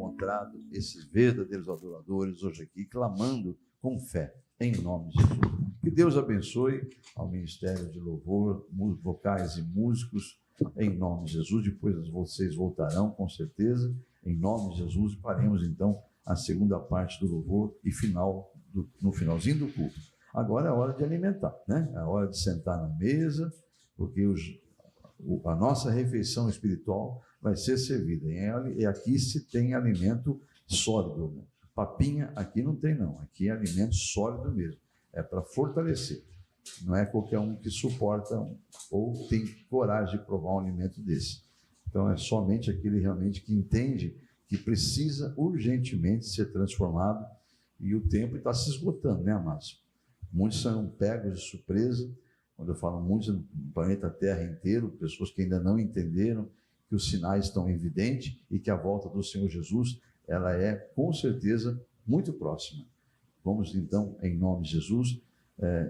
encontrado esses verdadeiros adoradores hoje aqui, clamando com fé, em nome de Jesus. Que Deus abençoe ao Ministério de Louvor, vocais e músicos, em nome de Jesus. Depois vocês voltarão, com certeza, em nome de Jesus, e faremos então a segunda parte do louvor e no finalzinho do culto. Agora é a hora de alimentar, né? É a hora de sentar na mesa, porque a nossa refeição espiritual vai ser servida. E aqui se tem alimento sólido, né? Papinha aqui não tem, não. Aqui é alimento sólido mesmo. É para fortalecer. Não é qualquer um que suporta ou tem coragem de provar um alimento desse. Então é somente aquele realmente que entende que precisa urgentemente ser transformado, e o tempo está se esgotando, né, amados? Muitos são pegos de surpresa. Quando eu falo muitos, no planeta Terra inteiro, pessoas que ainda não entenderam que os sinais estão evidentes e que a volta do Senhor Jesus, ela é, com certeza, muito próxima. Vamos, então, em nome de Jesus,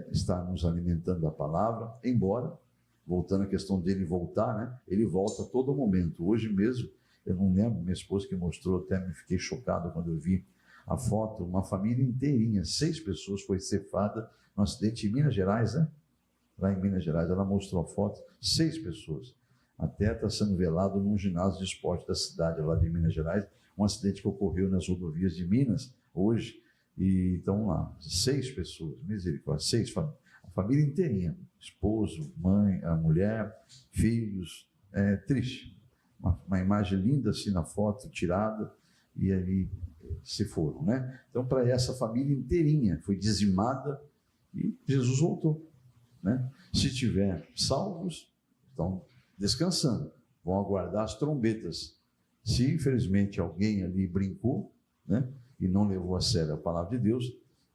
estar nos alimentando da palavra, embora, voltando à questão dele voltar, né? Ele volta a todo momento. Hoje mesmo, eu não lembro, minha esposa que mostrou, até me fiquei chocado quando eu vi a foto, uma família inteirinha, 6 pessoas foi ceifada no acidente em Minas Gerais, né? Lá em Minas Gerais, ela mostrou a foto, 6 pessoas. Até está sendo velado num ginásio de esporte da cidade lá de Minas Gerais, um acidente que ocorreu nas rodovias de Minas, hoje, e estão lá, 6 pessoas, misericórdia, 6, a família inteirinha, esposo, mãe, a mulher, filhos, triste. Uma imagem linda assim na foto, tirada, e aí se foram, né? Então, para essa família inteirinha, foi dizimada e Jesus voltou, né? Se tiver salvos, estão descansando, vão aguardar as trombetas. Se, infelizmente, alguém ali brincou, né, e não levou a sério a palavra de Deus,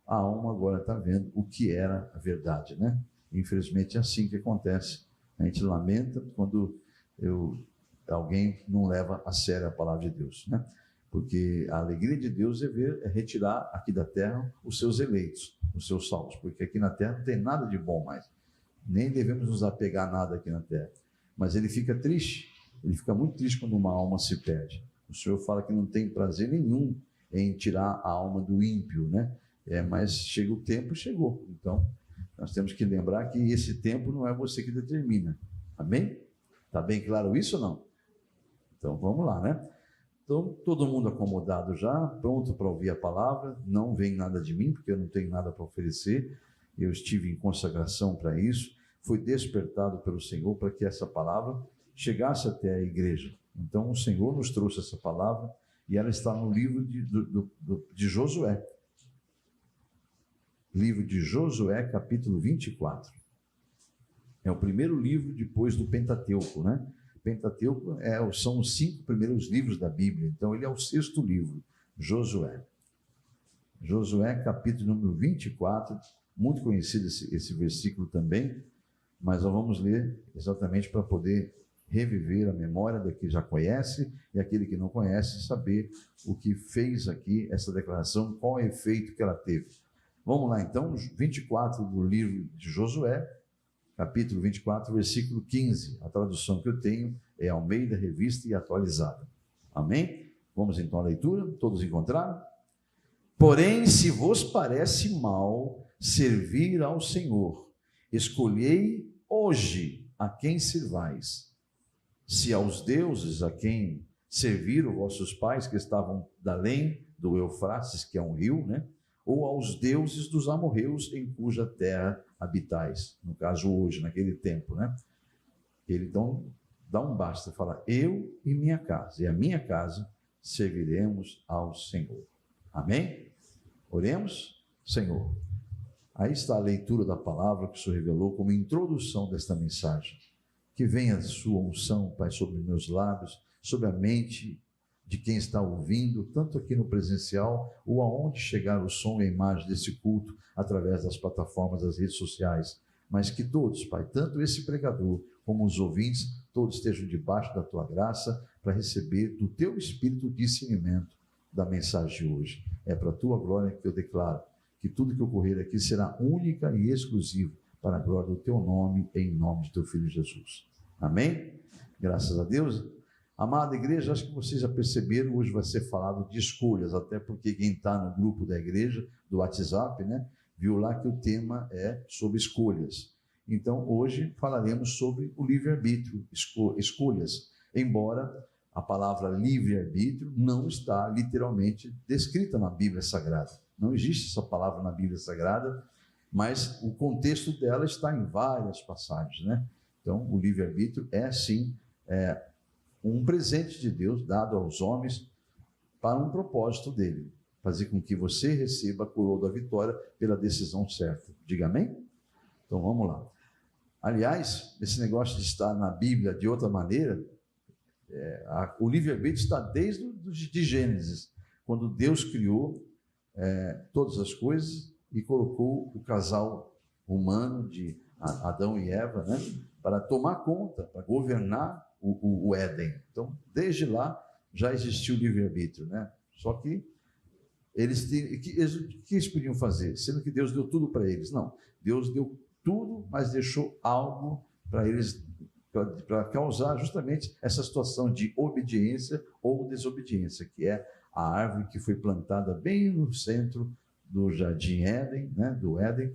a alma agora está vendo o que era a verdade, né? Infelizmente, é assim que acontece. A gente lamenta quando alguém não leva a sério a palavra de Deus, né? Porque a alegria de Deus é retirar aqui da terra os seus eleitos, os seus salvos, porque aqui na terra não tem nada de bom mais, nem devemos nos apegar a nada aqui na terra. Mas ele fica triste, ele fica muito triste quando uma alma se perde. O Senhor fala que não tem prazer nenhum em tirar a alma do ímpio, né? Mas chega o tempo, chegou. Então, nós temos que lembrar que esse tempo não é você que determina. Amém? Está bem claro isso ou não? Então, vamos lá, né? Então, todo mundo acomodado já, pronto para ouvir a palavra. Não vem nada de mim, porque eu não tenho nada para oferecer. Eu estive em consagração para isso. Fui despertado pelo Senhor para que essa palavra chegasse até a igreja. Então, o Senhor nos trouxe essa palavra e ela está no livro de Josué. Livro de Josué, capítulo 24. É o primeiro livro depois do Pentateuco, né? Pentateuco são os 5 primeiros livros da Bíblia. Então, ele é o 6º livro, Josué. Josué, capítulo número 24. Muito conhecido esse versículo também, mas nós vamos ler exatamente para poder reviver a memória daquele que já conhece e aquele que não conhece, saber o que fez aqui essa declaração, qual o efeito que ela teve. Vamos lá então, 24 do livro de Josué, capítulo 24, versículo 15. A tradução que eu tenho é Almeida, Revista e Atualizada. Amém? Vamos então à leitura, todos encontraram? Porém, se vos parece mal servir ao Senhor, escolhei hoje a quem servais. Se aos deuses a quem serviram vossos pais, que estavam da além do Eufrates, que é um rio, né? Ou aos deuses dos amorreus em cuja terra habitais. No caso hoje, naquele tempo, né? Ele então dá um basta, fala, eu e minha casa, e a minha casa serviremos ao Senhor. Amém? Oremos, Senhor. Aí está a leitura da palavra que o Senhor revelou como introdução desta mensagem. Que venha a sua unção, Pai, sobre meus lábios, sobre a mente de quem está ouvindo, tanto aqui no presencial, ou aonde chegar o som e a imagem desse culto, através das plataformas das redes sociais. Mas que todos, Pai, tanto esse pregador como os ouvintes, todos estejam debaixo da Tua graça, para receber do Teu Espírito o discernimento da mensagem de hoje. É para a Tua glória que eu declaro que tudo que ocorrer aqui será única e exclusivo para a glória do Teu nome, em nome de Teu Filho Jesus. Amém? Graças a Deus. Amada igreja, acho que vocês já perceberam, hoje vai ser falado de escolhas, até porque quem está no grupo da igreja, do WhatsApp, né, viu lá que o tema é sobre escolhas. Então, hoje falaremos sobre o livre-arbítrio, escolhas, embora a palavra livre-arbítrio não está literalmente descrita na Bíblia Sagrada. Não existe essa palavra na Bíblia Sagrada, mas o contexto dela está em várias passagens, né? Então, o livre-arbítrio é, sim, um presente de Deus dado aos homens para um propósito dele, fazer com que você receba a coroa da vitória pela decisão certa. Diga amém? Então, vamos lá. Aliás, esse negócio de estar na Bíblia de outra maneira, o livre-arbítrio está desde de Gênesis, quando Deus criou todas as coisas e colocou o casal humano de Adão e Eva, né, para tomar conta, para governar o Éden. Então, desde lá já existiu o livre-arbítrio, né? Só que o que eles podiam fazer? Sendo que Deus deu tudo para eles. Não, Deus deu tudo, mas deixou algo para eles, para causar justamente essa situação de obediência ou desobediência, que é a árvore que foi plantada bem no centro do jardim Éden, né, do Éden,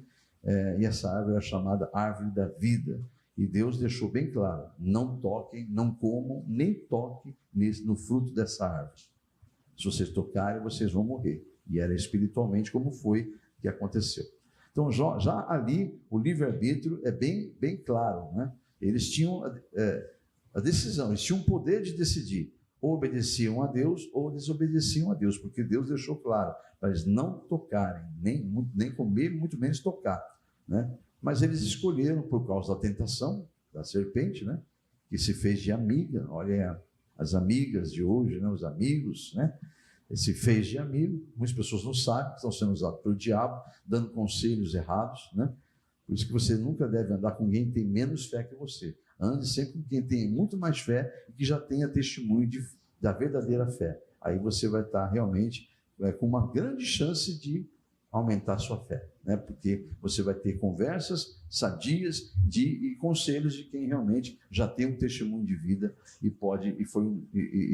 e essa árvore é chamada árvore da vida. E Deus deixou bem claro: não toquem, não comam, nem toquem no fruto dessa árvore. Se vocês tocarem, vocês vão morrer. E era espiritualmente como foi que aconteceu. Então, já ali, o livre-arbítrio é bem, bem claro, né? Eles tinham a decisão, eles tinham o poder de decidir. Ou obedeciam a Deus, ou desobedeciam a Deus, porque Deus deixou claro para eles não tocarem, nem comer, muito menos tocar, né? Mas eles escolheram, por causa da tentação da serpente, né, que se fez de amiga. Olha as amigas de hoje, né, os amigos, né, se fez de amigo. Muitas pessoas não sabem, estão sendo usadas pelo diabo, dando conselhos errados, né? Por isso que você nunca deve andar com quem tem menos fé que você. Ande sempre com quem tem muito mais fé e que já tenha testemunho da verdadeira fé. Aí você vai estar realmente com uma grande chance de aumentar a sua fé, né? Porque você vai ter conversas sadias e conselhos de quem realmente já tem um testemunho de vida e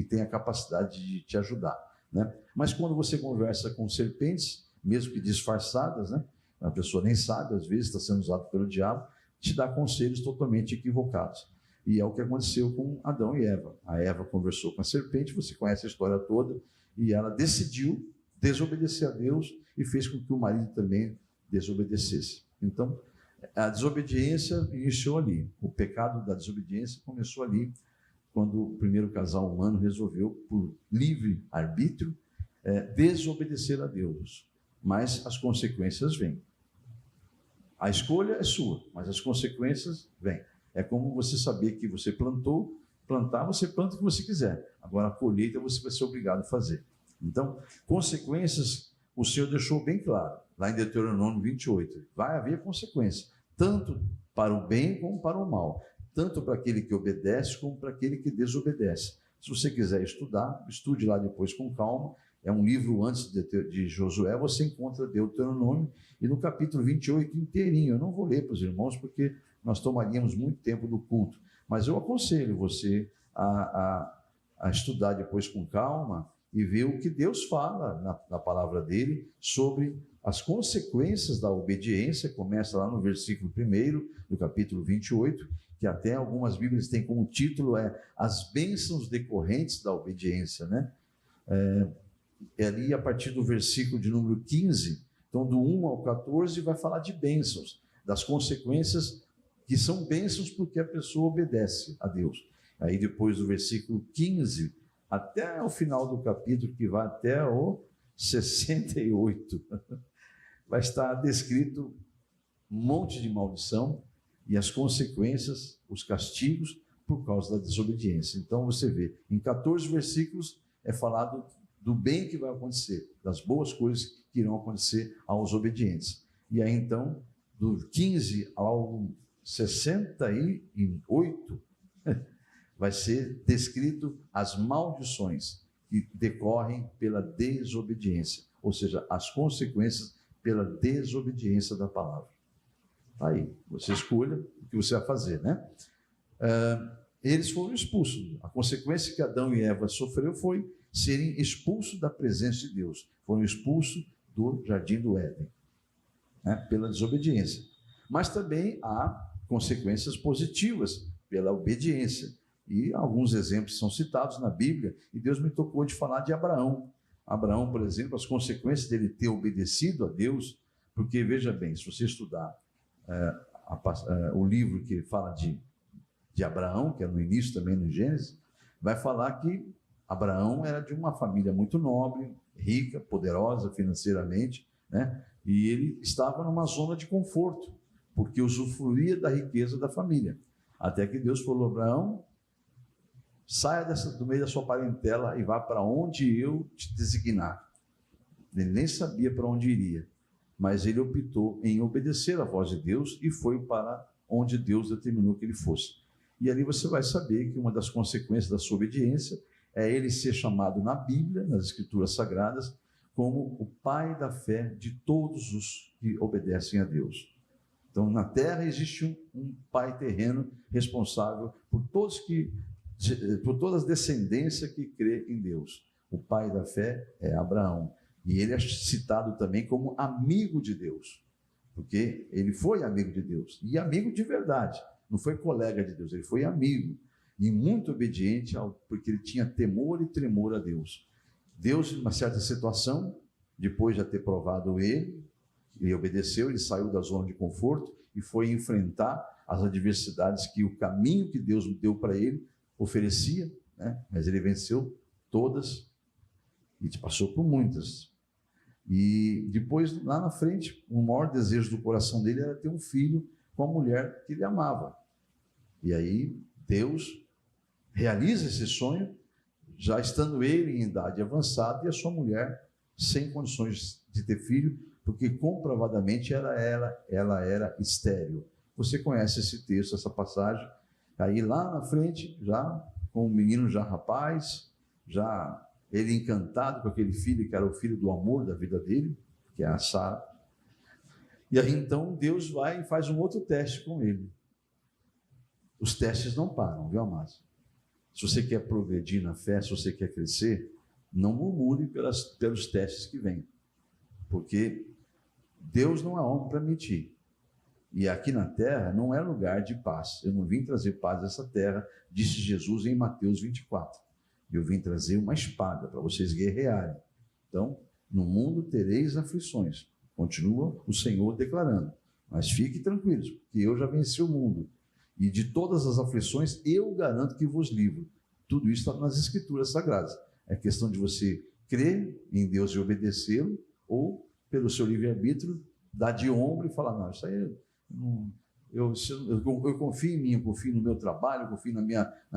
tem a capacidade de te ajudar, né? Mas quando você conversa com serpentes, mesmo que disfarçadas, né, a pessoa nem sabe, às vezes está sendo usado pelo diabo, te dá conselhos totalmente equivocados. E é o que aconteceu com Adão e Eva. A Eva conversou com a serpente, você conhece a história toda, e ela decidiu desobedecer a Deus e fez com que o marido também desobedecesse. Então, a desobediência iniciou ali. O pecado da desobediência começou ali, quando o primeiro casal humano resolveu, por livre arbítrio, desobedecer a Deus. Mas as consequências vêm. A escolha é sua, mas as consequências vêm. É como você saber que você plantar, você planta o que você quiser. Agora, a colheita você vai ser obrigado a fazer. Então, consequências, o Senhor deixou bem claro, lá em Deuteronômio 28, vai haver consequência, tanto para o bem como para o mal, tanto para aquele que obedece como para aquele que desobedece. Se você quiser estudar, estude lá depois com calma, é um livro antes de Josué, você encontra Deuteronômio, e no capítulo 28 inteirinho, eu não vou ler para os irmãos, porque nós tomaríamos muito tempo do culto, mas eu aconselho você a estudar depois com calma, e ver o que Deus fala na palavra dele sobre as consequências da obediência. Começa lá no versículo 1 do capítulo 28, que até algumas Bíblias têm como título as bênçãos decorrentes da obediência, né? Ali a partir do versículo de número 15, então do 1 ao 14 vai falar de bênçãos, das consequências que são bênçãos porque a pessoa obedece a Deus. Aí depois do versículo 15 até o final do capítulo, que vai até o 68, vai estar descrito um monte de maldição e as consequências, os castigos por causa da desobediência. Então você vê, em 14 versículos é falado do bem que vai acontecer, das boas coisas que irão acontecer aos obedientes. E aí então, do 15 ao 68, vai ser descrito as maldições que decorrem pela desobediência, ou seja, as consequências pela desobediência da palavra. Aí, você escolha o que você vai fazer, né? eles foram expulsos. A consequência que Adão e Eva sofreram foi serem expulsos da presença de Deus. Foram expulsos do jardim do Éden, né, pela desobediência. Mas também há consequências positivas pela obediência. E alguns exemplos são citados na Bíblia, e Deus me tocou de falar de Abraão. Abraão, por exemplo, as consequências dele ter obedecido a Deus, porque, veja bem, se você estudar o livro que fala de Abraão, que é no início também no Gênesis, vai falar que Abraão era de uma família muito nobre, rica, poderosa financeiramente, né? E ele estava numa zona de conforto, porque usufruía da riqueza da família. Até que Deus falou: Abraão, saia do meio da sua parentela e vá para onde eu te designar. Ele nem sabia para onde iria, mas ele optou em obedecer à voz de Deus e foi para onde Deus determinou que ele fosse. E ali você vai saber que uma das consequências da sua obediência é ele ser chamado na Bíblia, nas Escrituras Sagradas, como o pai da fé de todos os que obedecem a Deus. Então, na terra existe um pai terreno responsável por todas as descendências que crê em Deus. O pai da fé é Abraão. E ele é citado também como amigo de Deus, porque ele foi amigo de Deus, e amigo de verdade. Não foi colega de Deus, ele foi amigo. E muito obediente, porque ele tinha temor e tremor a Deus. Deus, em uma certa situação, depois de ter provado ele obedeceu, ele saiu da zona de conforto e foi enfrentar as adversidades que o caminho que Deus deu para ele oferecia, né? Mas ele venceu todas e passou por muitas. E depois, lá na frente, o maior desejo do coração dele era ter um filho com a mulher que ele amava. E aí Deus realiza esse sonho, já estando ele em idade avançada e a sua mulher sem condições de ter filho, porque comprovadamente ela era estéril. Você conhece esse texto, essa passagem? Aí lá na frente, já com o menino já rapaz, já ele encantado com aquele filho que era o filho do amor da vida dele, que é a Sara. E aí então Deus vai e faz um outro teste com ele. Os testes não param, viu, amados? Se você quer progredir na fé, se você quer crescer, não murmure pelos testes que vêm, porque Deus não é homem para mentir. E aqui na terra não é lugar de paz. Eu não vim trazer paz a essa terra, disse Jesus em Mateus 24. Eu vim trazer uma espada para vocês guerrearem. Então, no mundo tereis aflições. Continua o Senhor declarando. Mas fiquem tranquilos, porque eu já venci o mundo. E de todas as aflições, eu garanto que vos livro. Tudo isso está nas Escrituras Sagradas. É questão de você crer em Deus e obedecê-lo, ou, pelo seu livre-arbítrio, dar de ombro e falar: não, isso aí eu confio em mim, eu confio no meu trabalho, eu confio na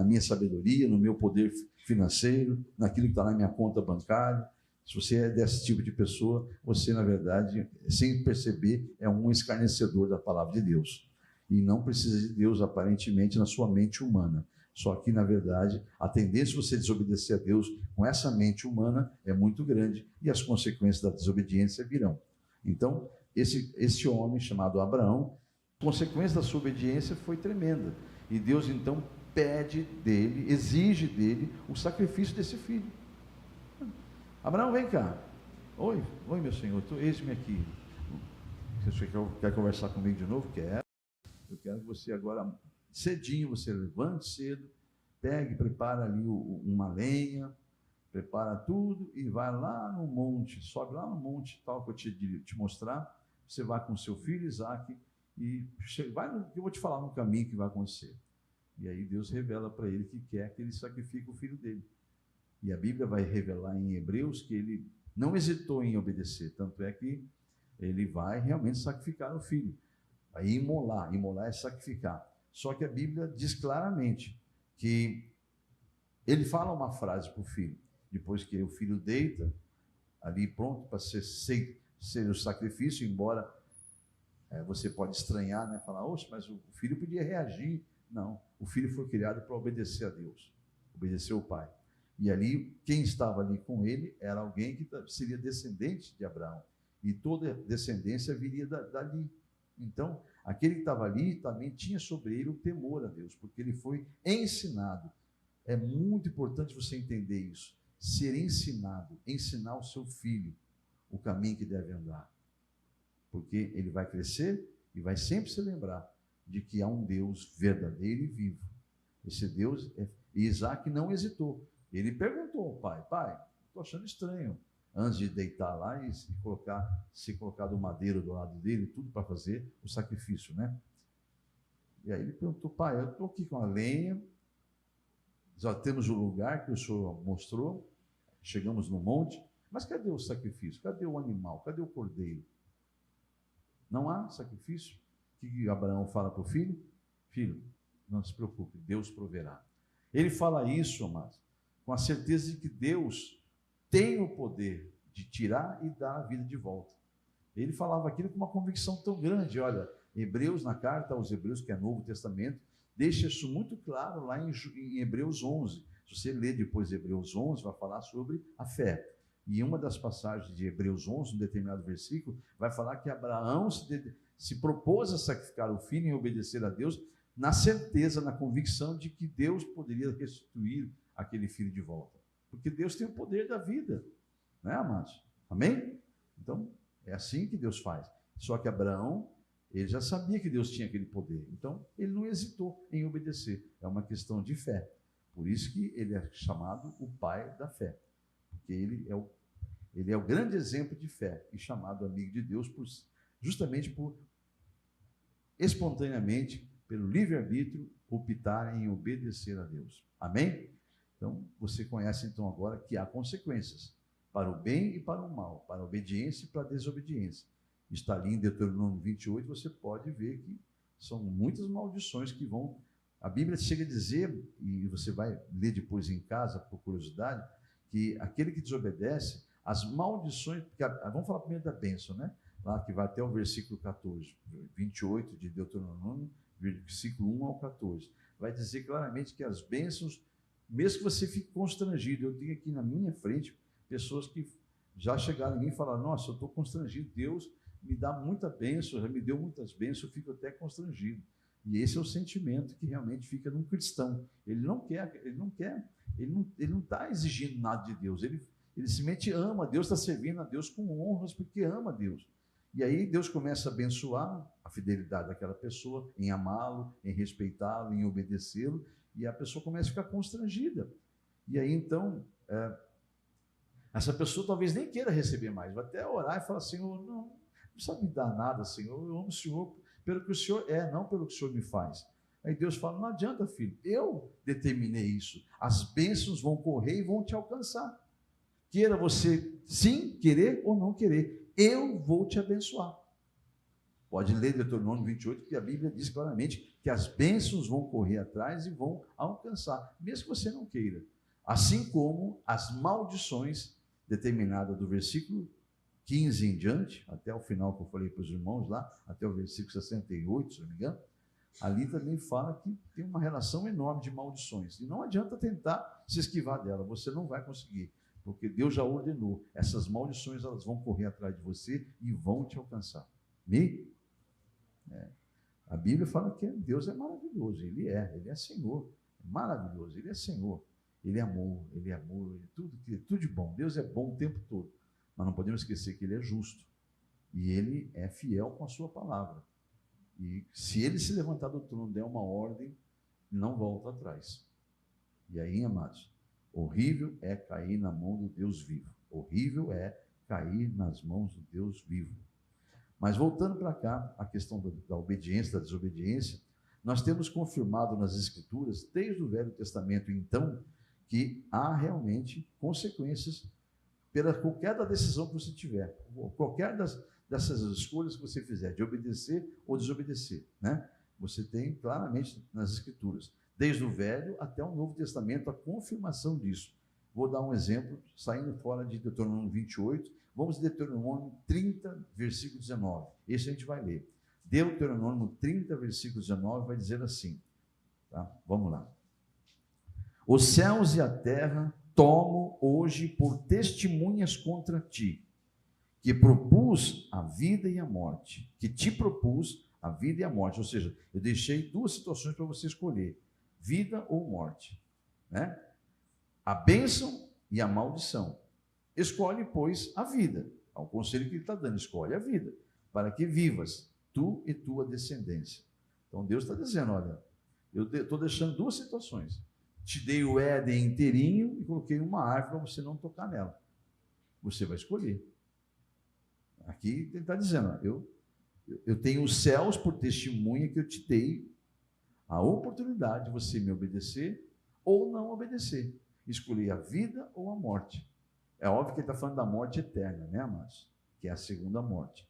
minha sabedoria, no meu poder financeiro, naquilo que está na minha conta bancária. Se você é desse tipo de pessoa, você, na verdade, sem perceber, é um escarnecedor da palavra de Deus. E não precisa de Deus, aparentemente, na sua mente humana. Só que, na verdade, a tendência de você desobedecer a Deus com essa mente humana é muito grande e as consequências da desobediência virão. Então, esse homem chamado Abraão, a consequência da sua obediência foi tremenda. E Deus, então, pede dele, exige dele o sacrifício desse filho. Abraão, vem cá. Oi, meu senhor, eis-me aqui. Você quer conversar comigo de novo? Quer? Eu quero que você agora, cedinho, você levante cedo, pegue, prepara ali uma lenha, prepara tudo e vai lá no monte, sobe lá no monte tal que eu te mostrar. Você vai com seu filho Isaque e vai no que eu vou te falar no caminho que vai acontecer. E aí Deus revela para ele que quer que ele sacrifique o filho dele. E a Bíblia vai revelar em Hebreus que ele não hesitou em obedecer, tanto é que ele vai realmente sacrificar o filho. Aí imolar é sacrificar. Só que a Bíblia diz claramente que ele fala uma frase para o filho, depois que o filho deita, ali pronto para ser o sacrifício, embora você pode estranhar, né? Falar: oxe, mas o filho podia reagir. Não, o filho foi criado para obedecer a Deus, obedecer o pai. E ali, quem estava ali com ele era alguém que seria descendente de Abraão, e toda descendência viria dali. Então, aquele que estava ali também tinha sobre ele o temor a Deus, porque ele foi ensinado. É muito importante você entender isso. Ser ensinado, ensinar o seu filho o caminho que deve andar. Porque ele vai crescer e vai sempre se lembrar de que há um Deus verdadeiro e vivo. Esse Deus, e Isaac não hesitou. Ele perguntou ao pai: pai, estou achando estranho, antes de deitar lá e se colocar do madeiro do lado dele, tudo para fazer o sacrifício, né? E aí ele perguntou: pai, eu estou aqui com a lenha, já temos o lugar que o senhor mostrou, chegamos no monte, mas cadê o sacrifício? Cadê o animal? Cadê o cordeiro? Não há sacrifício? O que Abraão fala para o filho? Filho, não se preocupe, Deus proverá. Ele fala isso, amados, com a certeza de que Deus tem o poder de tirar e dar a vida de volta. Ele falava aquilo com uma convicção tão grande. Olha, Hebreus, na carta aos Hebreus, que é Novo Testamento, deixa isso muito claro lá em Hebreus 11. Se você ler depois Hebreus 11, vai falar sobre a fé. E uma das passagens de Hebreus 11, um determinado versículo, vai falar que Abraão se propôs a sacrificar o filho e obedecer a Deus, na certeza, na convicção de que Deus poderia restituir aquele filho de volta. Porque Deus tem o poder da vida, né, amados? Amém? Então, é assim que Deus faz. Só que Abraão, ele já sabia que Deus tinha aquele poder. Então, ele não hesitou em obedecer. É uma questão de fé. Por isso que ele é chamado o pai da fé. Porque ele é o grande exemplo de fé e chamado amigo de Deus justamente por espontaneamente, pelo livre-arbítrio, optar em obedecer a Deus. Amém? Então, você conhece então agora que há consequências para o bem e para o mal, para a obediência e para a desobediência. Está ali em Deuteronômio 28, você pode ver que são muitas maldições que vão... A Bíblia chega a dizer, e você vai ler depois em casa, por curiosidade, que aquele que desobedece, as maldições... Vamos falar primeiro da bênção, né? Lá que vai até o versículo 14, 28 de Deuteronômio, versículo 1 ao 14. Vai dizer claramente que as bênçãos, mesmo que você fique constrangido, eu tenho aqui na minha frente pessoas que já chegaram em mim e falaram: nossa, eu estou constrangido, Deus me dá muita bênção, já me deu muitas bênçãos, eu fico até constrangido. E esse é o sentimento que realmente fica num cristão. Ele não está exigindo nada de Deus, ele simplesmente ama Deus, está servindo a Deus com honras porque ama a Deus. E aí Deus começa a abençoar a fidelidade daquela pessoa, em amá-lo, em respeitá-lo, em obedecê-lo, e a pessoa começa a ficar constrangida. E aí então, essa pessoa talvez nem queira receber mais, vai até orar e falar: Senhor, não precisa me dar nada, Senhor, eu amo o Senhor pelo que o Senhor é, não pelo que o Senhor me faz. Aí Deus fala: não adianta, filho, eu determinei isso, as bênçãos vão correr e vão te alcançar. Queira você sim querer ou não querer, eu vou te abençoar. Pode ler Deuteronômio 28, que a Bíblia diz claramente que as bênçãos vão correr atrás e vão alcançar, mesmo que você não queira. Assim como as maldições determinadas do versículo 15 em diante, até o final que eu falei para os irmãos lá, até o versículo 68, se não me engano, ali também fala que tem uma relação enorme de maldições. E não adianta tentar se esquivar dela, você não vai conseguir. Porque Deus já ordenou, essas maldições elas vão correr atrás de você e vão te alcançar. Amém? A Bíblia fala que Deus é maravilhoso, Ele é Senhor, é maravilhoso, Ele é Senhor, Ele é amor, tudo de bom. Deus é bom o tempo todo, mas não podemos esquecer que Ele é justo e Ele é fiel com a sua palavra. E se Ele se levantar do trono, der uma ordem, não volta atrás. E aí, amados, horrível é cair na mão do Deus vivo. Horrível é cair nas mãos do Deus vivo. Mas voltando para cá, a questão da obediência, da desobediência, nós temos confirmado nas Escrituras, desde o Velho Testamento, então, que há realmente consequências pela qualquer da decisão que você tiver, qualquer dessas escolhas que você fizer, de obedecer ou desobedecer, né? Você tem claramente nas Escrituras, desde o Velho até o Novo Testamento, a confirmação disso. Vou dar um exemplo, saindo fora de Deuteronômio 28, vamos a Deuteronômio 30, versículo 19. Esse a gente vai ler. Deuteronômio 30, versículo 19, vai dizer assim, tá? Vamos lá. Os céus e a terra tomo hoje por testemunhas contra ti, que propus a vida e a morte, que te propus a vida e a morte. Ou seja, eu deixei duas situações para você escolher, vida ou morte, né? A bênção e a maldição. Escolhe, pois, a vida. É o conselho que ele está dando, escolhe a vida, para que vivas, tu e tua descendência. Então Deus está dizendo, olha, eu estou deixando duas situações. Te dei o Éden inteirinho e coloquei uma árvore para você não tocar nela. Você vai escolher. Aqui ele está dizendo, eu tenho os céus por testemunha que eu te dei a oportunidade de você me obedecer ou não obedecer. Escolher a vida ou a morte. É óbvio que ele está falando da morte eterna, né, amados? Que é a segunda morte.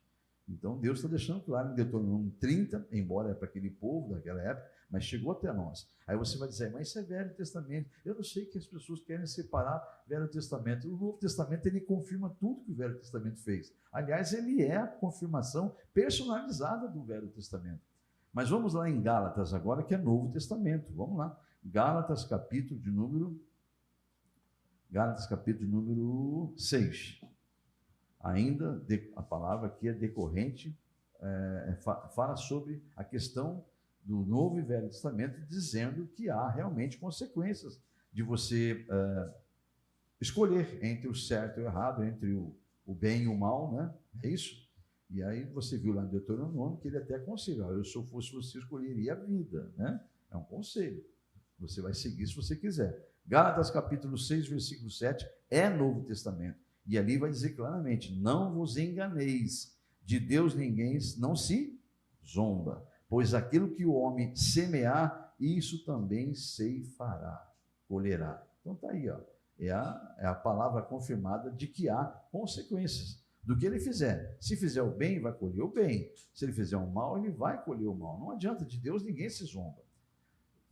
Então, Deus está deixando claro em Deuteronômio 30, embora é para aquele povo daquela época, mas chegou até nós. Aí você vai dizer, mas isso é Velho Testamento. Eu não sei que as pessoas querem separar Velho Testamento. O Novo Testamento, ele confirma tudo que o Velho Testamento fez. Aliás, ele é a confirmação personalizada do Velho Testamento. Mas vamos lá em Gálatas agora, que é Novo Testamento. Vamos lá. Gálatas, capítulo de número 6. Ainda a palavra aqui é decorrente, fala sobre a questão do Novo e Velho Testamento, dizendo que há realmente consequências de você escolher entre o certo e o errado, entre o bem e o mal, né? É isso? E aí você viu lá em Deuteronômio que ele até aconselha, se eu fosse você, escolheria a vida, né? É um conselho. Você vai seguir se você quiser. Gálatas capítulo 6, versículo 7, é Novo Testamento. E ali vai dizer claramente, não vos enganeis, de Deus ninguém não se zomba, pois aquilo que o homem semear, isso também ceifará, colherá. Então está aí, ó. É a palavra confirmada de que há consequências do que ele fizer. Se fizer o bem, vai colher o bem. Se ele fizer o mal, ele vai colher o mal. Não adianta, de Deus ninguém se zomba.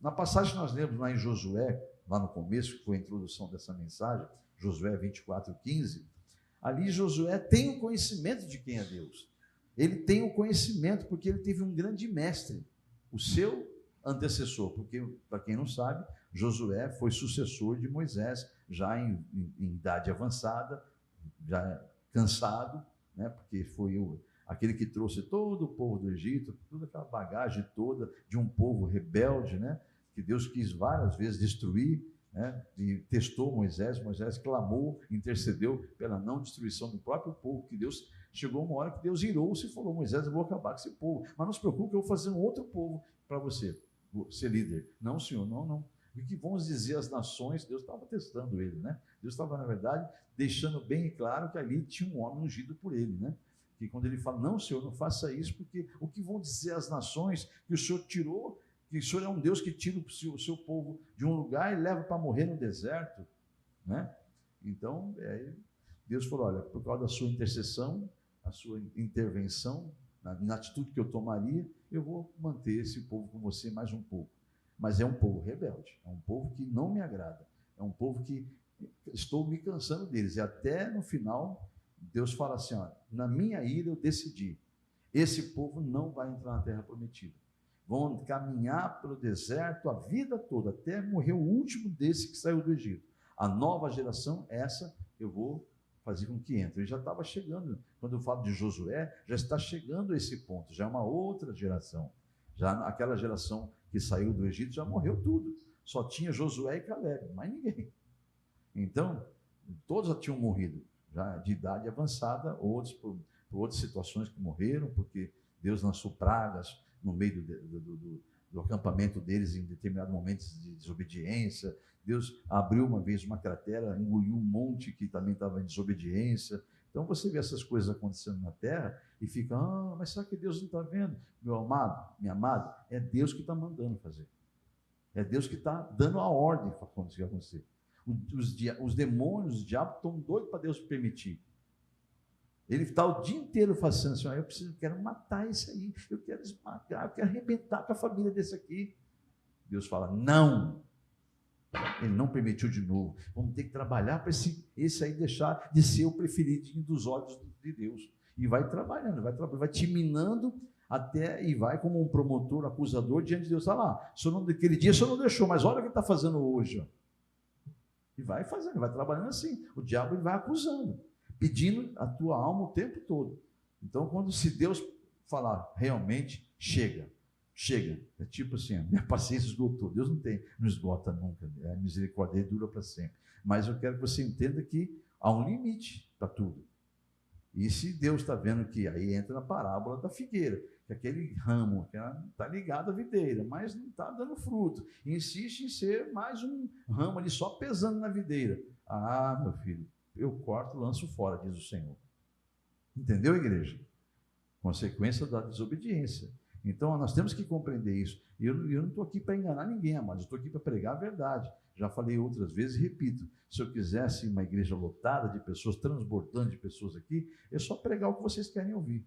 Na passagem que nós lemos lá em Josué, lá no começo, que foi a introdução dessa mensagem, Josué 24:15, ali Josué tem o conhecimento de quem é Deus. Ele tem o conhecimento porque ele teve um grande mestre, o seu antecessor, porque, para quem não sabe, Josué foi sucessor de Moisés, já em idade avançada, já cansado, né, porque foi aquele que trouxe todo o povo do Egito, toda aquela bagagem toda de um povo rebelde, né, que Deus quis várias vezes destruir, né, e testou Moisés clamou, intercedeu pela não destruição do próprio povo, que Deus, chegou uma hora que Deus irou-se e falou, Moisés, eu vou acabar com esse povo, mas não se preocupe, eu vou fazer um outro povo para você, ser líder. Não, senhor, não. O que vão dizer as nações? Deus estava testando ele, né? Deus estava, na verdade, deixando bem claro que ali tinha um homem ungido por ele, né? Que quando ele fala, não, senhor, não faça isso, porque o que vão dizer as nações que o senhor tirou, que o senhor é um Deus que tira o seu povo de um lugar e leva para morrer no deserto, né? Então, Deus falou, olha, por causa da sua intercessão, a sua intervenção, na atitude que eu tomaria, eu vou manter esse povo com você mais um pouco. Mas é um povo rebelde, é um povo que não me agrada, é um povo que estou me cansando deles. E até no final, Deus fala assim, ó, na minha ira eu decidi, esse povo não vai entrar na terra prometida. Vão caminhar pelo deserto a vida toda, até morrer o último desse que saiu do Egito. A nova geração, essa eu vou fazer com que entre. Ele já estava chegando, quando eu falo de Josué, já está chegando a esse ponto, já é uma outra geração. Já aquela geração que saiu do Egito já morreu tudo. Só tinha Josué e Caleb, mais ninguém. Então, todos já tinham morrido, já de idade avançada, outros por outras situações que morreram, porque Deus lançou pragas no meio do acampamento deles em determinados momentos de desobediência. Deus abriu uma vez uma cratera, engoliu um monte que também estava em desobediência. Então você vê essas coisas acontecendo na terra e fica, mas será que Deus não está vendo? Meu amado, minha amada, é Deus que está mandando fazer. É Deus que está dando a ordem para acontecer. Os demônios, o diabo estão doidos para Deus permitir. Ele está o dia inteiro fazendo assim, eu quero matar esse aí, eu quero esmagar, eu quero arrebentar com a família desse aqui. Deus fala, não. Ele não permitiu de novo. Vamos ter que trabalhar para esse aí deixar de ser o preferidinho dos olhos de Deus. E vai trabalhando, vai te minando até, e vai como um promotor, acusador diante de Deus. Olha lá, aquele dia o senhor não deixou, mas olha o que está fazendo hoje. Ó. E vai fazendo, vai trabalhando assim. O diabo ele vai acusando, pedindo a tua alma o tempo todo. Então, se Deus falar, realmente, chega. É tipo assim, a minha paciência esgotou. Deus não esgota nunca, a misericórdia dele dura para sempre. Mas eu quero que você entenda que há um limite para tudo. E se Deus está vendo que, aí entra na parábola da figueira, que aquele ramo está ligado à videira, mas não está dando fruto, insiste em ser mais um ramo ali só pesando na videira. Ah, meu filho, eu corto, lanço fora, diz o Senhor. Entendeu, igreja? Consequência da desobediência. Então, nós temos que compreender isso. E eu não estou aqui para enganar ninguém, amados. Eu estou aqui para pregar a verdade. Já falei outras vezes e repito. Se eu quisesse uma igreja lotada de pessoas, transbordando de pessoas aqui, é só pregar o que vocês querem ouvir.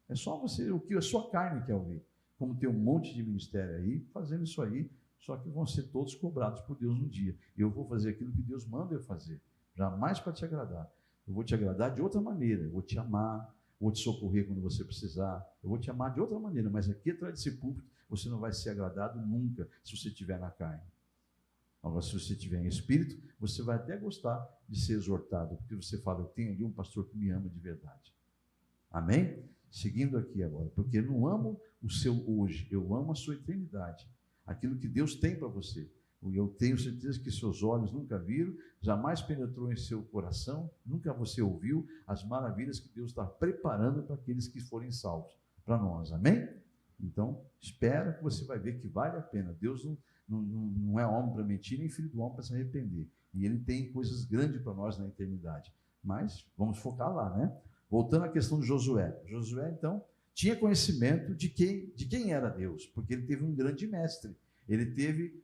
É só você, o que a sua carne quer ouvir. Como tem um monte de ministério aí, fazendo isso aí, só que vão ser todos cobrados por Deus um dia. Eu vou fazer aquilo que Deus manda eu fazer. Jamais para te agradar. Eu vou te agradar de outra maneira. Eu vou te amar. Vou te socorrer quando você precisar, eu vou te amar de outra maneira, mas aqui atrás desse púlpito você não vai ser agradado nunca se você estiver na carne. Agora, se você estiver em espírito, você vai até gostar de ser exortado, porque você fala, eu tenho ali um pastor que me ama de verdade. Amém? Seguindo aqui agora, porque eu não amo o seu hoje, eu amo a sua eternidade, aquilo que Deus tem para você. Eu tenho certeza que seus olhos nunca viram, jamais penetrou em seu coração, nunca você ouviu as maravilhas que Deus está preparando para aqueles que forem salvos, para nós, amém? Então, espera que você vai ver que vale a pena. Deus não é homem para mentir, nem filho do homem para se arrepender. E Ele tem coisas grandes para nós na eternidade. Mas vamos focar lá, né? Voltando à questão de Josué. Josué, então, tinha conhecimento de quem era Deus, porque ele teve um grande mestre. Ele teve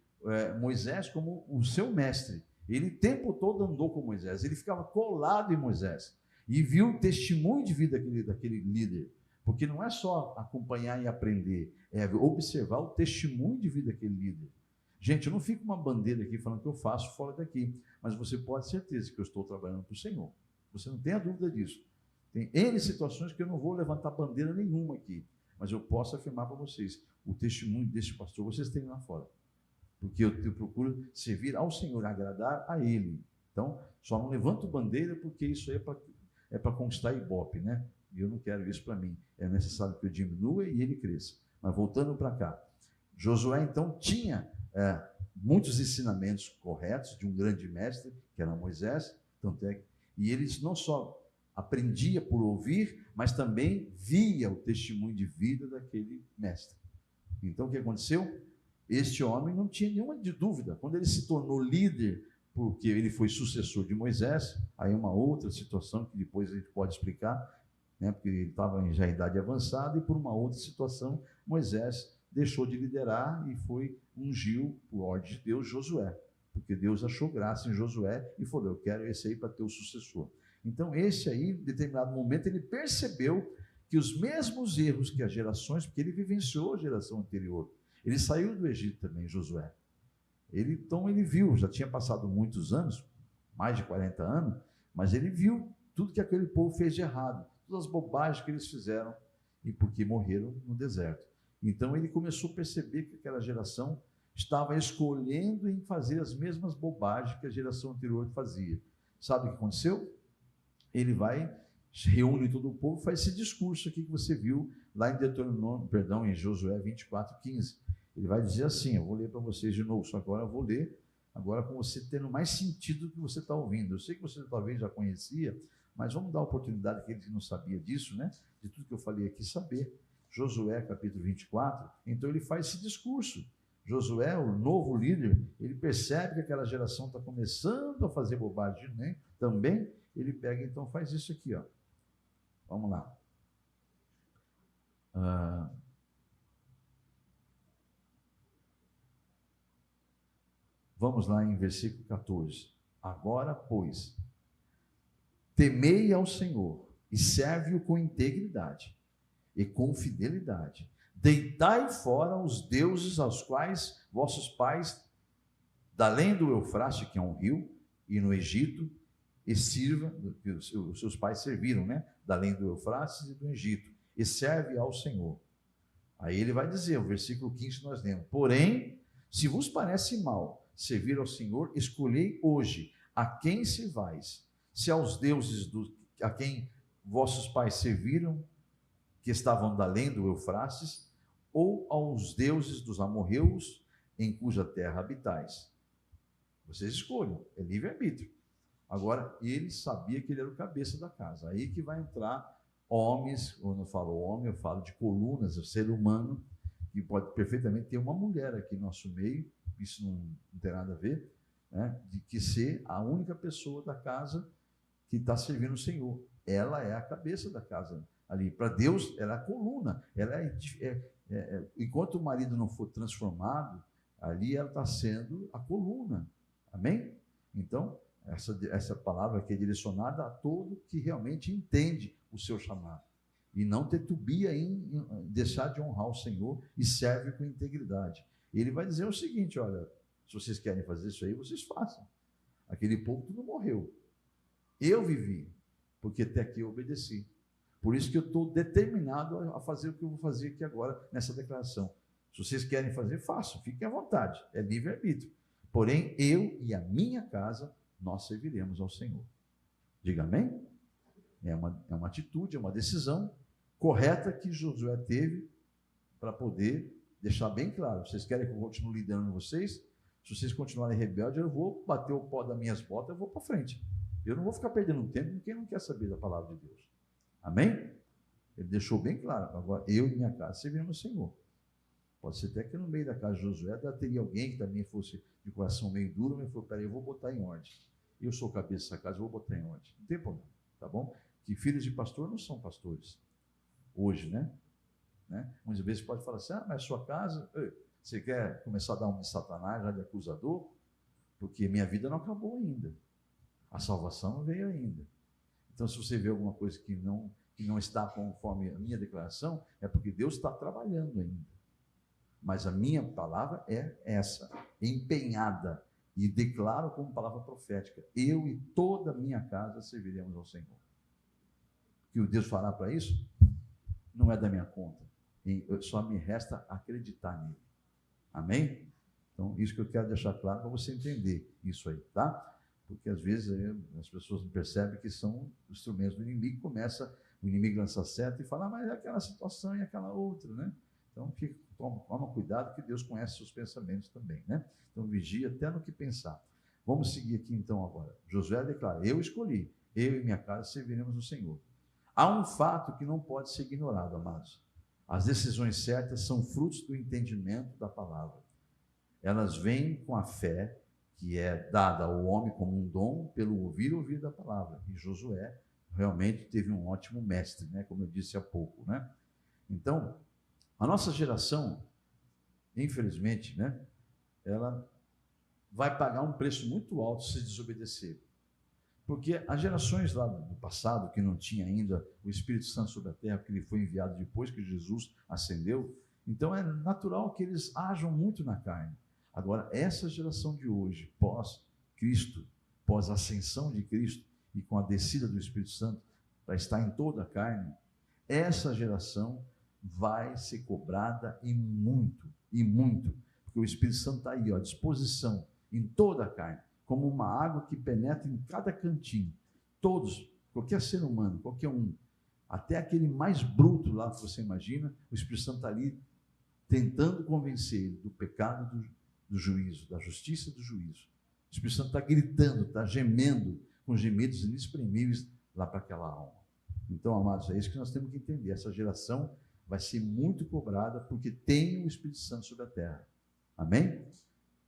Moisés como o seu mestre. Ele o tempo todo andou com Moisés, ele ficava colado em Moisés e viu o testemunho de vida daquele líder, porque não é só acompanhar e aprender, é observar o testemunho de vida daquele líder. Gente, eu não fico uma bandeira aqui falando que eu faço fora daqui, mas você pode ter certeza que eu estou trabalhando para o Senhor, você não tem a dúvida disso. Tem N situações que eu não vou levantar bandeira nenhuma aqui, mas eu posso afirmar para vocês, o testemunho desse pastor vocês têm lá fora. Porque eu procuro servir ao Senhor, agradar a Ele. Então, só não levanto bandeira porque isso aí é para conquistar Ibope, né? E eu não quero isso para mim. É necessário que eu diminua e ele cresça. Mas voltando para cá, Josué então tinha muitos ensinamentos corretos de um grande mestre, que era Moisés, e eles não só aprendia por ouvir, mas também via o testemunho de vida daquele mestre. Então, o que aconteceu? Este homem não tinha nenhuma dúvida. Quando ele se tornou líder, porque ele foi sucessor de Moisés, aí é uma outra situação que depois a gente pode explicar, né? Porque ele estava já em idade avançada e por uma outra situação, Moisés deixou de liderar e ungiu, por ordem de Deus, Josué. Porque Deus achou graça em Josué e falou, eu quero esse aí para ter o sucessor. Então esse aí, em determinado momento, ele percebeu que os mesmos erros que as gerações, porque ele vivenciou a geração anterior, ele saiu do Egito também, Josué. Então ele viu, já tinha passado muitos anos, mais de 40 anos, mas ele viu tudo que aquele povo fez de errado, todas as bobagens que eles fizeram, e porque morreram no deserto. Então ele começou a perceber que aquela geração estava escolhendo em fazer as mesmas bobagens que a geração anterior fazia. Sabe o que aconteceu? Ele reúne todo o povo, faz esse discurso aqui que você viu lá em Josué 24:15. Ele vai dizer assim, eu vou ler para vocês de novo, só agora eu vou ler, agora com você tendo mais sentido do que você está ouvindo. Eu sei que você talvez já conhecia, mas vamos dar a oportunidade àquele que não sabia disso, né? De tudo que eu falei aqui, saber. Josué, capítulo 24, então ele faz esse discurso. Josué, o novo líder, ele percebe que aquela geração está começando a fazer bobagem, né? Também, ele pega, então faz isso aqui, ó. Vamos lá. Vamos lá em versículo 14. Agora, pois, temei ao Senhor e serve-o com integridade e com fidelidade. Deitai fora os deuses aos quais vossos pais, da além do Eufrates, que é um rio, e no Egito, e sirva, os seus pais serviram, né? Da além do Eufrates e do Egito, e serve ao Senhor. Aí ele vai dizer, o versículo 15 nós lemos, porém, se vos parece mal servir ao Senhor, escolhei hoje a quem servais, se aos deuses a quem vossos pais serviram, que estavam da além do Eufrates, ou aos deuses dos amorreus, em cuja terra habitais. Vocês escolham, é livre-arbítrio. Agora, ele sabia que ele era o cabeça da casa. Aí que vai entrar homens, quando eu falo homem, eu falo de colunas, o ser humano, que pode perfeitamente ter uma mulher aqui no nosso meio, isso não tem nada a ver, né? De que ser a única pessoa da casa que está servindo o Senhor. Ela é a cabeça da casa ali. Para Deus, ela é a coluna. Ela enquanto o marido não for transformado, ali ela está sendo a coluna. Amém? Então, essa palavra aqui é direcionada a todo que realmente entende o seu chamado e não titubia em deixar de honrar o Senhor e serve com integridade. Ele vai dizer o seguinte: olha, se vocês querem fazer isso aí, vocês façam. Aquele povo tudo morreu. Eu vivi, porque até aqui eu obedeci. Por isso que eu estou determinado a fazer o que eu vou fazer aqui agora nessa declaração. Se vocês querem fazer, façam, fiquem à vontade, é livre-arbítrio. Porém, eu e a minha casa, nós serviremos ao Senhor. Diga amém? É uma atitude, é uma decisão correta que Josué teve para poder deixar bem claro: vocês querem que eu continue liderando vocês? Se vocês continuarem rebeldes, eu vou bater o pó das minhas botas, eu vou para frente. Eu não vou ficar perdendo tempo com quem não quer saber da palavra de Deus. Amém? Ele deixou bem claro: agora eu e minha casa serviremos ao Senhor. Pode ser até que no meio da casa de Josué teria alguém que também fosse de coração meio duro, mas falou: peraí, eu vou botar em ordem. Eu sou o cabeça dessa casa, eu vou botar em ordem. Não tem problema, tá bom? Que filhos de pastor não são pastores. Hoje, né? Muitas vezes pode falar assim: mas a sua casa, você quer começar a dar um de Satanás, já de acusador? Porque minha vida não acabou ainda. A salvação não veio ainda. Então, se você vê alguma coisa que não está conforme a minha declaração, é porque Deus está trabalhando ainda. Mas a minha palavra é essa, empenhada, e declaro como palavra profética: eu e toda a minha casa serviremos ao Senhor. Que o Deus fará para isso? Não é da minha conta. Só me resta acreditar nele. Amém? Então, isso que eu quero deixar claro para você entender isso aí, tá? Porque às vezes as pessoas não percebem que são instrumentos do inimigo. O inimigo lança seta e fala: mas é aquela situação e aquela outra, né? Então, toma cuidado, que Deus conhece seus pensamentos também, né? Então, vigia até no que pensar. Vamos seguir aqui então agora. Josué declara: eu escolhi, eu e minha casa serviremos o Senhor. Há um fato que não pode ser ignorado, amados. As decisões certas são frutos do entendimento da palavra. Elas vêm com a fé que é dada ao homem como um dom pelo ouvir da palavra. E Josué realmente teve um ótimo mestre, né? Como eu disse há pouco, né? Então, a nossa geração, infelizmente, né? Ela vai pagar um preço muito alto se desobedecer. Porque as gerações lá do passado, que não tinha ainda o Espírito Santo sobre a terra, porque ele foi enviado depois que Jesus ascendeu, então é natural que eles ajam muito na carne. Agora, essa geração de hoje, pós-Cristo, pós-ascensão de Cristo, e com a descida do Espírito Santo para estar em toda a carne, essa geração vai ser cobrada e muito, porque o Espírito Santo está aí, à disposição, em toda a carne, como uma água que penetra em cada cantinho. Todos, qualquer ser humano, qualquer um, até aquele mais bruto lá que você imagina, o Espírito Santo está ali tentando convencer ele do pecado, do juízo, da justiça e do juízo. O Espírito Santo está gritando, está gemendo com gemidos inexprimíveis lá para aquela alma. Então, amados, é isso que nós temos que entender. Essa geração vai ser muito cobrada porque tem o Espírito Santo sobre a terra. Amém?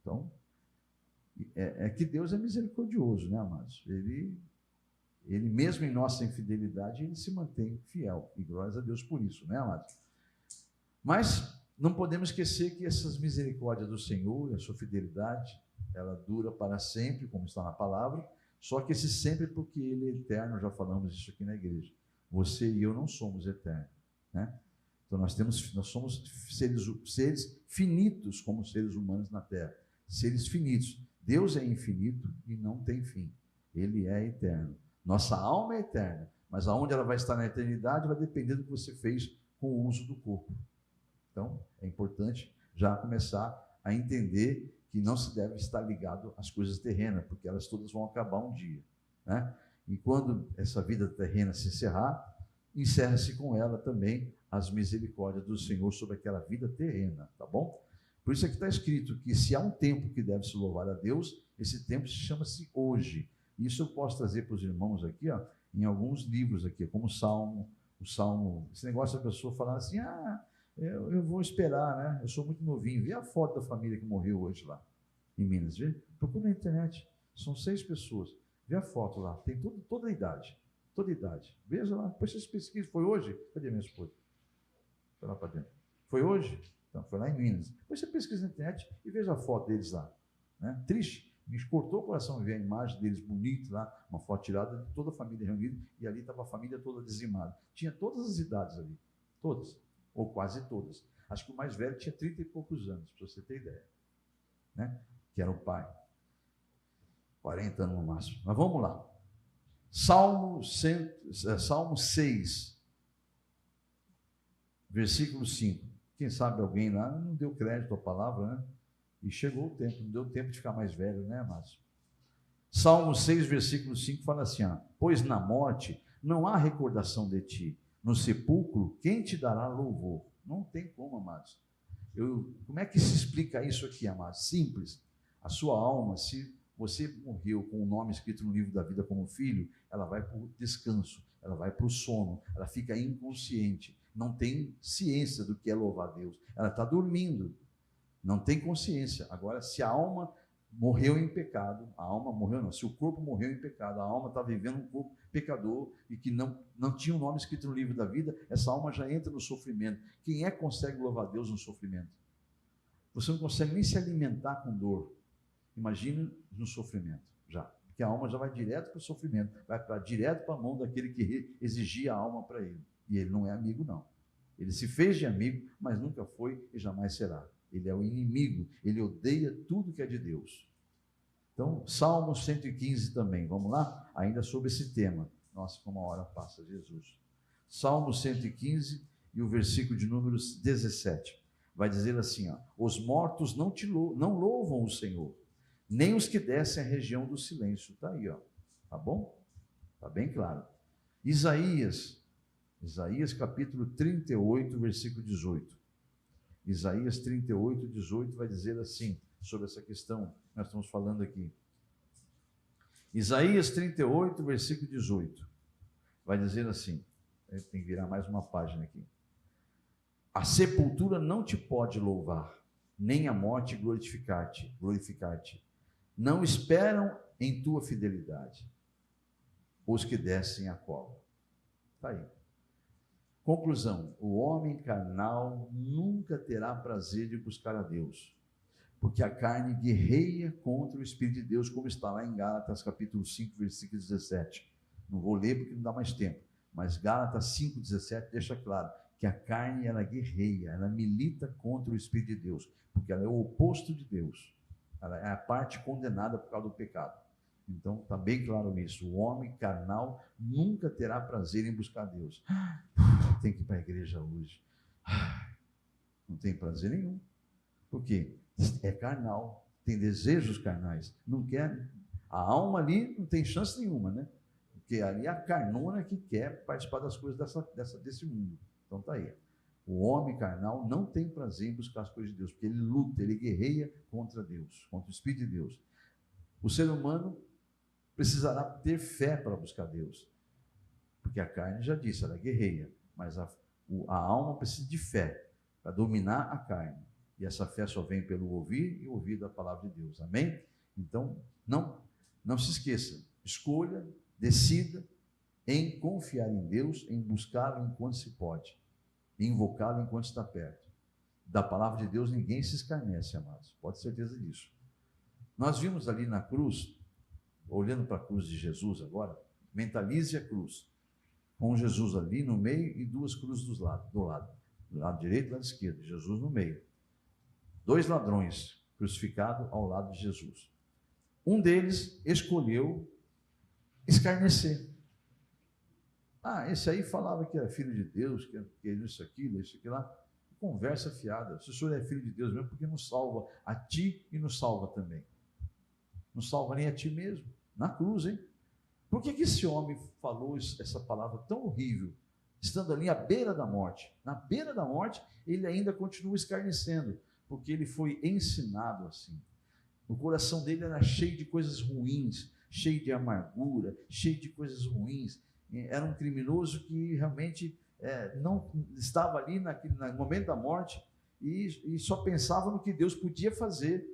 Então, é que Deus é misericordioso, né, amados? Ele mesmo em nossa infidelidade, ele se mantém fiel. E glórias a Deus por isso, né, amados? Mas não podemos esquecer que essas misericórdias do Senhor, a sua fidelidade, ela dura para sempre, como está na palavra, só que esse sempre porque ele é eterno, já falamos isso aqui na igreja. Você e eu não somos eternos, né? Então nós somos seres finitos como seres humanos na terra, seres finitos. Deus é infinito e não tem fim. Ele é eterno. Nossa alma é eterna, mas aonde ela vai estar na eternidade vai depender do que você fez com o uso do corpo. Então, é importante já começar a entender que não se deve estar ligado às coisas terrenas, porque elas todas vão acabar um dia, né? E quando essa vida terrena se encerrar, encerra-se com ela também as misericórdias do Senhor sobre aquela vida terrena, tá bom? Por isso é que está escrito que se há um tempo que deve se louvar a Deus, esse tempo chama-se hoje. Isso eu posso trazer para os irmãos aqui, ó, em alguns livros aqui, como o Salmo, esse negócio da pessoa falar assim, eu vou esperar, né? Eu sou muito novinho. Vê a foto da família que morreu hoje lá, em Minas, vê? Procura na internet, são 6 pessoas. Vê a foto lá, tem toda a idade, toda a idade. Veja lá, depois vocês pesquisam, foi hoje? Cadê minha esposa? Foi lá para dentro. Foi hoje? Então, foi lá em Minas. Depois você pesquisa na internet e veja a foto deles lá. Né? Triste. Me cortou o coração ver a imagem deles bonita lá, uma foto tirada de toda a família reunida, e ali estava a família toda dizimada. Tinha todas as idades ali, todas, ou quase todas. Acho que o mais velho tinha 30 e poucos anos, para você ter ideia. Né? Que era o pai. 40 anos no máximo. Mas vamos lá. Salmo 6, versículo 5. Quem sabe alguém lá não deu crédito à palavra, né? E chegou o tempo, não deu tempo de ficar mais velho, né, Márcio? Salmo 6, versículo 5 fala assim, pois na morte não há recordação de ti, no sepulcro quem te dará louvor? Não tem como, amados. Como é que se explica isso aqui, amados? Simples. A sua alma, se você morreu com o nome escrito no livro da vida como filho, ela vai para o descanso, ela vai para o sono, ela fica inconsciente, não tem ciência do que é louvar a Deus, ela está dormindo. Não tem consciência. Agora, se a alma morreu em pecado, a alma morreu não, se o corpo morreu em pecado, a alma está vivendo um corpo pecador e que não tinha um nome escrito no livro da vida, essa alma já entra no sofrimento. Quem é que consegue louvar a Deus no sofrimento? Você não consegue nem se alimentar com dor. Imagina no sofrimento, já. Porque a alma já vai direto para o sofrimento, vai direto para a mão daquele que exigia a alma para ele. E ele não é amigo, não. Ele se fez de amigo, mas nunca foi e jamais será. Ele é o inimigo, ele odeia tudo que é de Deus. Então, Salmo 115 também, vamos lá? Ainda sobre esse tema. Nossa, como a hora passa, Jesus. Salmo 115 e o versículo de número 17. Vai dizer assim, os mortos não louvam o Senhor, nem os que descem à região do silêncio. Está aí, tá bom? Está bem claro. Isaías capítulo 38, versículo 18. Isaías 38, 18 vai dizer assim, sobre essa questão que nós estamos falando aqui. Isaías 38, versículo 18, vai dizer assim, tem que virar mais uma página aqui. A sepultura não te pode louvar, nem a morte glorificar-te. Não esperam em tua fidelidade os que descem a cova. Está aí. Conclusão, o homem carnal nunca terá prazer de buscar a Deus, porque a carne guerreia contra o Espírito de Deus, como está lá em Gálatas capítulo 5, versículo 17. Não vou ler porque não dá mais tempo, mas Gálatas 5, 17 deixa claro que a carne, ela guerreia, ela milita contra o Espírito de Deus, porque ela é o oposto de Deus, ela é a parte condenada por causa do pecado. Então está bem claro isso, o homem carnal nunca terá prazer em buscar Deus. Tem que ir para a igreja hoje, não tem prazer nenhum, porque é carnal, tem desejos carnais, não quer, a alma ali não tem chance nenhuma, né? Porque ali é a carnona que quer participar das coisas desse mundo. Então está aí, o homem carnal não tem prazer em buscar as coisas de Deus, porque ele luta, ele guerreia contra Deus, contra o Espírito de Deus. O ser humano precisará ter fé para buscar Deus, porque a carne, já disse, ela guerreia, mas a alma precisa de fé para dominar a carne, e essa fé só vem pelo ouvir e ouvir da palavra de Deus, amém? Então, não se esqueça, escolha, decida em confiar em Deus, em buscá-lo enquanto se pode, invocá-lo enquanto está perto. Da palavra de Deus ninguém se escarnece, amados, pode ter certeza disso. Nós vimos ali na cruz, olhando para a cruz de Jesus agora, mentalize a cruz, com Jesus ali no meio e 2 cruzes do lado direito e lado esquerdo, Jesus no meio. 2 ladrões crucificados ao lado de Jesus. Um deles escolheu escarnecer. Esse aí falava que era filho de Deus, que isso, aquilo lá. Conversa fiada. Se o senhor é filho de Deus mesmo, porque não salva a ti e nos salva também. Não salva nem a ti mesmo. Na cruz, hein? Por que esse homem falou essa palavra tão horrível estando ali à beira da morte. Na beira da morte, ele ainda continua escarnecendo, porque ele foi ensinado assim. O coração dele era cheio de coisas ruins, cheio de amargura, cheio de coisas ruins. Era um criminoso que realmente não estava ali no momento da morte e só pensava no que Deus podia fazer,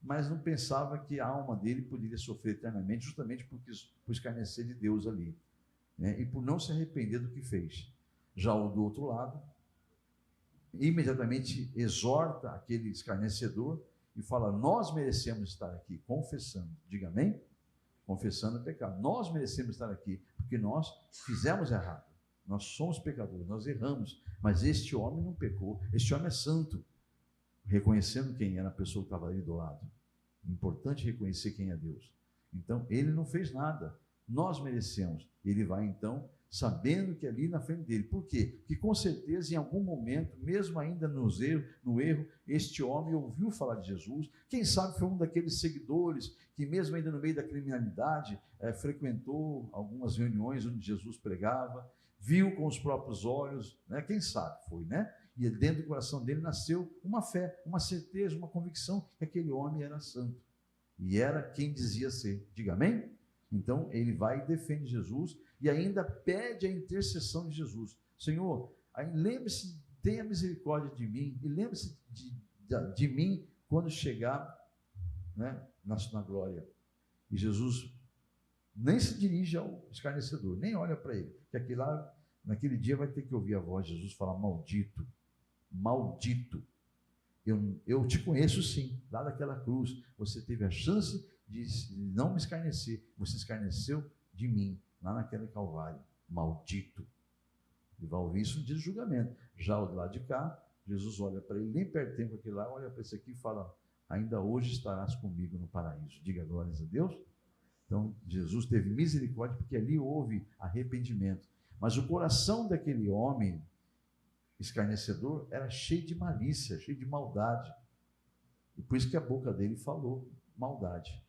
mas não pensava que a alma dele poderia sofrer eternamente, justamente por escarnecer de Deus ali, né? E por não se arrepender do que fez. Já o do outro lado, imediatamente exorta aquele escarnecedor e fala: nós merecemos estar aqui confessando, diga amém? Confessando o pecado. Nós merecemos estar aqui porque nós fizemos errado, nós somos pecadores, nós erramos, mas este homem não pecou, este homem é santo, reconhecendo quem era a pessoa que estava ali do lado. Importante reconhecer quem é Deus. Então, ele não fez nada, nós merecemos. Ele vai então, sabendo que ali na frente dele. Por quê? Porque com certeza, em algum momento, mesmo ainda no erro, este homem ouviu falar de Jesus. Quem sabe foi um daqueles seguidores que, mesmo ainda no meio da criminalidade, frequentou algumas reuniões onde Jesus pregava, viu com os próprios olhos, né? Quem sabe foi, né? E dentro do coração dele nasceu uma fé, uma certeza, uma convicção que aquele homem era santo. E era quem dizia ser. Diga amém? Então ele vai e defende Jesus e ainda pede a intercessão de Jesus. Senhor, lembre-se, tenha misericórdia de mim e lembre-se de mim quando chegar, né, na glória. E Jesus nem se dirige ao escarnecedor, nem olha para ele, que naquele dia vai ter que ouvir a voz de Jesus falar: maldito, maldito, eu te conheço sim, lá daquela cruz, você teve a chance de não me escarnecer, você escarneceu de mim, lá naquele Calvário, maldito. Ele vai ouvir isso no dia do julgamento. Já o do lado de cá, Jesus olha para ele, nem perde tempo aquele lá, olha para esse aqui e fala: ainda hoje estarás comigo no paraíso. Diga glórias a Deus. Então, Jesus teve misericórdia, porque ali houve arrependimento. Mas o coração daquele homem escarnecedor era cheio de malícia, cheio de maldade. E por isso que a boca dele falou maldade.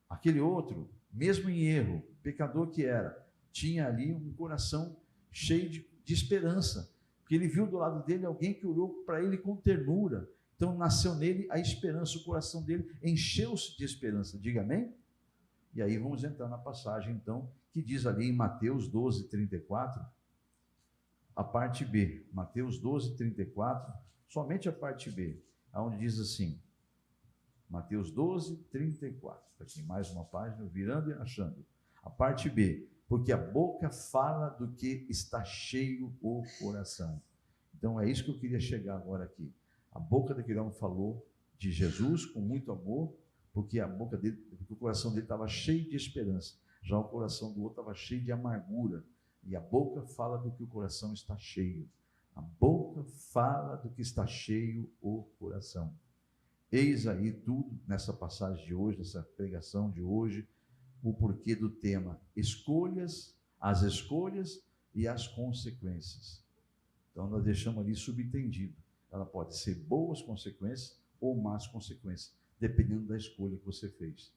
Aquele outro, mesmo em erro, pecador que era, tinha ali um coração cheio de esperança, porque ele viu do lado dele alguém que olhou para ele com ternura. Então nasceu nele a esperança, o coração dele encheu-se de esperança. Diga amém? E aí vamos entrar na passagem, então, que diz ali em Mateus 12, 34, a parte B. Mateus 12, 34, somente a parte B, onde diz assim, Mateus 12, 34. Aqui mais uma página, virando e achando. A parte B. Porque a boca fala do que está cheio o coração. Então é isso que eu queria chegar agora aqui. A boca daquele homem falou de Jesus com muito amor, porque a boca dele, porque o coração dele estava cheio de esperança. Já o coração do outro estava cheio de amargura. E a boca fala do que o coração está cheio. A boca fala do que está cheio o coração. Eis aí tudo nessa passagem de hoje, nessa pregação de hoje, o porquê do tema as escolhas e as consequências. Então nós deixamos ali subentendido. Ela pode ser boas consequências ou más consequências, dependendo da escolha que você fez.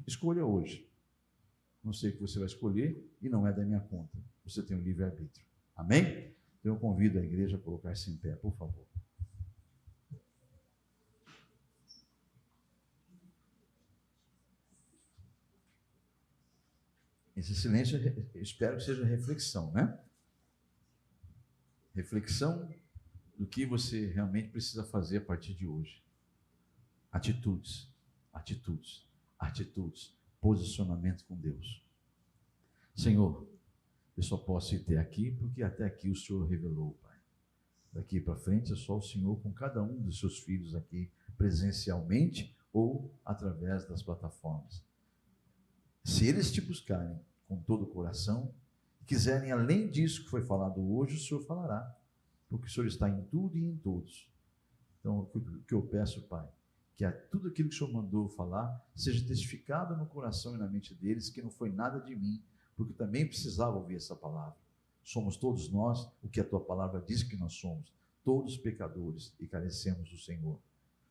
Escolha hoje. Não sei o que você vai escolher e não é da minha conta. Você tem o livre-arbítrio. Amém? Então eu convido a igreja a colocar-se em pé, por favor. Esse silêncio, eu espero que seja reflexão, né? Reflexão do que você realmente precisa fazer a partir de hoje. Atitudes, atitudes, atitudes, posicionamento com Deus. Senhor, eu só posso ir até aqui porque até aqui o Senhor revelou, Pai. Daqui para frente é só o Senhor com cada um dos seus filhos aqui, presencialmente ou através das plataformas. Se eles te buscarem com todo o coração, quiserem além disso que foi falado hoje, o Senhor falará, porque o Senhor está em tudo e em todos. Então, o que eu peço, Pai, que tudo aquilo que o Senhor mandou falar seja testificado no coração e na mente deles, que não foi nada de mim, porque também precisava ouvir essa palavra. Somos todos nós o que a Tua palavra diz que nós somos, todos pecadores e carecemos do Senhor.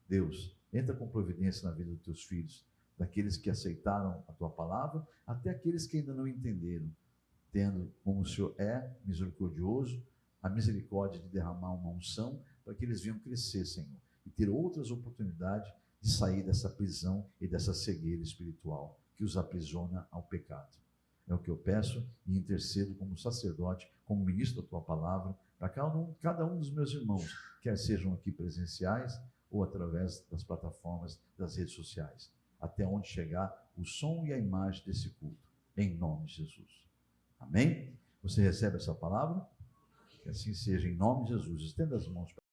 Deus, entra com providência na vida dos Teus filhos, daqueles que aceitaram a Tua palavra, até aqueles que ainda não entenderam, tendo como o Senhor é misericordioso, a misericórdia de derramar uma unção para que eles venham crescer, Senhor, e ter outras oportunidades de sair dessa prisão e dessa cegueira espiritual que os aprisiona ao pecado. É o que eu peço e intercedo como sacerdote, como ministro da tua palavra, para cada um dos meus irmãos, quer sejam aqui presenciais ou através das plataformas das redes sociais, até onde chegar o som e a imagem desse culto, em nome de Jesus. Amém? Você recebe essa palavra? Que assim seja, em nome de Jesus. Estenda as mãos para